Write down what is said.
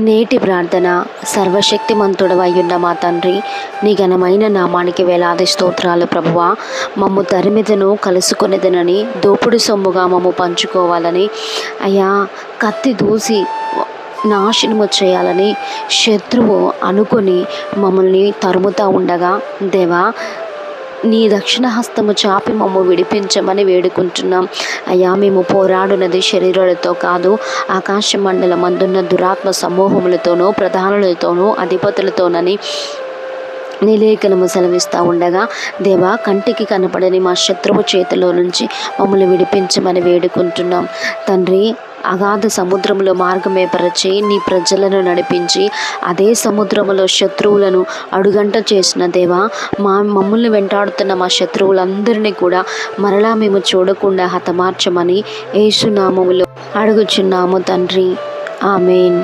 నేటి ప్రార్థన. సర్వశక్తిమంతుడవయ్యున్న మా తండ్రి, నీ ఘనమైన నామానికి వేలాది స్తోత్రాలు ప్రభువా. మమ్ము తరిమిదను కలుసుకొనిదనని, దోపుడు సొమ్ముగా మమ్ము పంచుకోవాలని, అయ్యా కత్తి దూసి నాశనము చేయాలని శత్రువు అనుకొని మమ్మల్ని తరుముతూ ఉండగా, దేవా నీ దక్షిణ హస్తము చాపి మమ్ము విడిపించమని వేడుకుంటున్నాం. అయ్యా మేము పోరాడునది శరీరాలతో కాదు, ఆకాశ మండలం అందున్న దురాత్మ సమూహములతోనూ ప్రధానులతోనూ అధిపతులతోనని నీ లేఖనము సెలవిస్తూ ఉండగా, దేవా కంటికి కనపడని మా శత్రువు చేతిలో నుంచి మమ్మల్ని విడిపించమని వేడుకుంటున్నాం. తండ్రి, అగాధ సముద్రంలో మార్గమేపరచి నీ ప్రజలను నడిపించి అదే సముద్రములో శత్రువులను అడుగంట చేసిన దేవా, మమ్మల్ని వెంటాడుతున్న మా శత్రువులందరినీ కూడా మరలా మేము చూడకుండా హతమార్చమని యేసు నామములో అడుగుచున్నాము తండ్రి. ఆమేన్.